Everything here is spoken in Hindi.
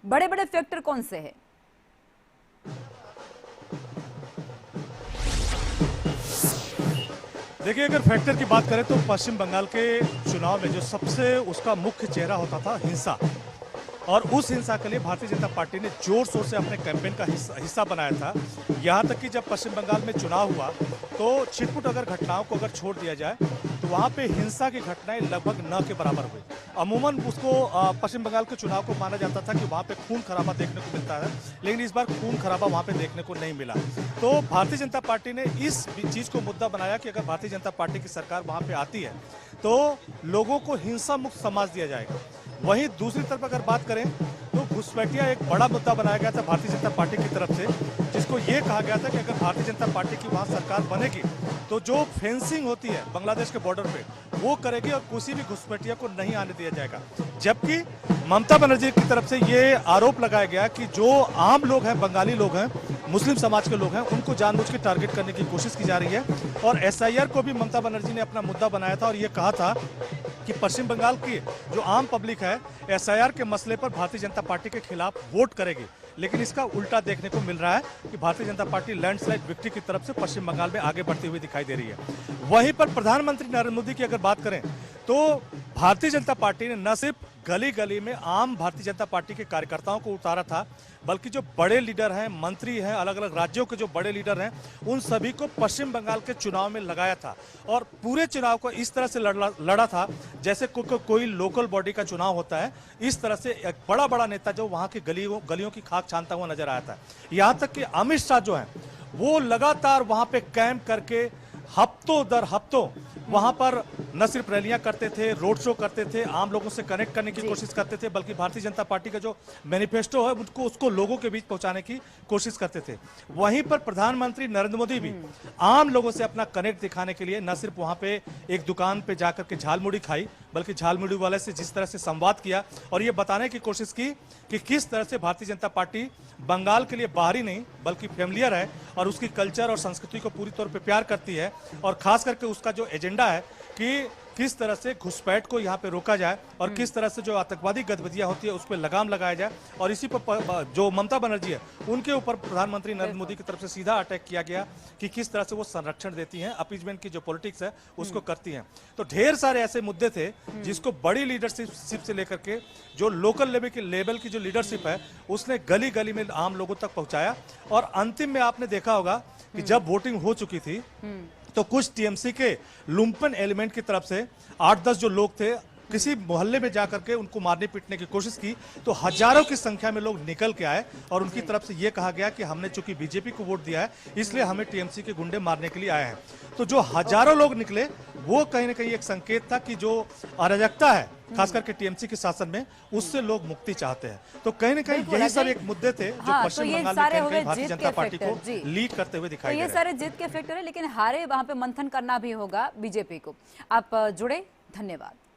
बड़े बड़े फैक्टर कौन से हैं? देखिए, अगर फैक्टर की बात करें तो पश्चिम बंगाल के चुनाव में जो सबसे उसका मुख्य चेहरा होता था हिंसा, और उस हिंसा के लिए भारतीय जनता पार्टी ने जोर शोर से अपने कैंपेन का हिस्सा बनाया था। यहाँ तक कि जब पश्चिम बंगाल में चुनाव हुआ तो छिटपुट अगर घटनाओं को अगर छोड़ दिया जाए तो वहाँ पे हिंसा की घटनाएं लगभग न के बराबर हुई। अमूमन उसको पश्चिम बंगाल के चुनाव को माना जाता था कि वहाँ पे खून खराबा देखने को मिलता है, लेकिन इस बार खून खराबा वहाँ पे देखने को नहीं मिला। तो भारतीय जनता पार्टी ने इस चीज को मुद्दा बनाया कि अगर भारतीय जनता पार्टी की सरकार वहाँ पे आती है तो लोगों को हिंसा मुक्त समाज दिया जाएगा। वहीं दूसरी तरफ अगर बात करें तो घुसपैठिया एक बड़ा मुद्दा बनाया गया था भारतीय जनता पार्टी की तरफ से, जिसको ये कहा गया था कि अगर भारतीय जनता पार्टी की वहां सरकार बनेगी तो जो फेंसिंग होती है बांग्लादेश के बॉर्डर पे वो करेगी और किसी भी घुसपैठिया को नहीं आने दिया जाएगा। जबकि ममता बनर्जी की तरफ से ये आरोप लगाया गया कि जो आम लोग हैं, बंगाली लोग हैं, मुस्लिम समाज के लोग हैं, उनको जानबूझ के टारगेट करने की कोशिश की जा रही है। और एसआईआर को भी ममता बनर्जी ने अपना मुद्दा बनाया था और ये कहा था कि पश्चिम बंगाल की जो आम पब्लिक है एसआईआर के मसले पर भारतीय जनता पार्टी के खिलाफ वोट करेगी। लेकिन इसका उल्टा देखने को मिल रहा है कि Bharatiya Janata party landslide victory की तरफ से पश्चिम बंगाल में आगे बढ़ती हुई दिखाई दे रही है। वहीं पर प्रधानमंत्री नरेंद्र मोदी की अगर बात करें तो भारतीय जनता पार्टी ने न सिर्फ गली गली में आम भारतीय जनता पार्टी के कार्यकर्ताओं को उतारा था, बल्कि जो बड़े लीडर हैं, मंत्री हैं, अलग अलग राज्यों के जो बड़े लीडर हैं, उन सभी को पश्चिम बंगाल के चुनाव में लगाया था और पूरे चुनाव को इस तरह से लड़ा था जैसे कोई लोकल बॉडी का चुनाव होता है। इस तरह से एक बड़ा बड़ा नेता जो वहां की गलियों की खाक छानता हुआ नजर आया था। यहां तक कि अमित शाह जो है वो लगातार वहां पे कैंप करके हफ्तों दर हफ्तों वहां पर न सिर्फ रैलियां करते थे, रोड शो करते थे, आम लोगों से कनेक्ट करने की कोशिश करते थे, बल्कि भारतीय जनता पार्टी का जो मैनिफेस्टो है उसको लोगों के बीच पहुंचाने की कोशिश करते थे। वहीं पर प्रधानमंत्री नरेंद्र मोदी भी आम लोगों से अपना कनेक्ट दिखाने के लिए न सिर्फ वहां पे एक दुकान पे जाकर के झालमुड़ी खाई, बल्कि झालमुड़ी वाले से जिस तरह से संवाद किया और ये बताने की कोशिश की कि किस तरह से भारतीय जनता पार्टी बंगाल के लिए बाहरी नहीं बल्कि फैमिलियर है और उसकी कल्चर और संस्कृति को पूरी तौर पे प्यार करती है, और खास करके उसका जो एजेंडा है कि किस तरह से घुसपैठ को यहाँ पे रोका जाए और किस तरह से जो आतंकवादी गतिविधियां होती है उस पर लगाम लगाया जाए। और इसी पर जो ममता बनर्जी है उनके ऊपर प्रधानमंत्री नरेंद्र मोदी की तरफ से सीधा अटैक किया गया कि किस तरह से वो संरक्षण देती हैं, अपीजमेंट की जो पॉलिटिक्स है उसको करती हैं। तो ढेर सारे ऐसे मुद्दे थे जिसको बड़ी लीडरशिप से लेकर के जो लोकल लेवल की जो लीडरशिप है उसने गली गली में आम लोगों तक पहुंचाया। और अंतिम में आपने देखा होगा कि जब वोटिंग हो चुकी थी तो कुछ टीएमसी के लुम्पन एलिमेंट की तरफ से 8-10 जो लोग थे किसी मोहल्ले में जाकर के उनको मारने पीटने की कोशिश की, तो हजारों की संख्या में लोग निकल के आए और उनकी तरफ से ये कहा गया कि हमने चूंकि बीजेपी को वोट दिया है इसलिए हमें टीएमसी के गुंडे मारने के लिए आए हैं। तो जो हजारों लोग निकले वो कहीं ना कहीं एक संकेत था कि जो अराजकता है खास करके टीएमसी के शासन में उससे लोग मुक्ति चाहते हैं। तो कहीं ना कहीं यही सब एक मुद्दे थे जो पश्चिम बंगाल में कहीं कहीं भारतीय जनता पार्टी को लीड करते हुए दिखाई दे रहे हैं। ये सारे जीत के फैक्टर है, लेकिन हारे वहां पे मंथन करना भी होगा बीजेपी को। आप जुड़े, धन्यवाद।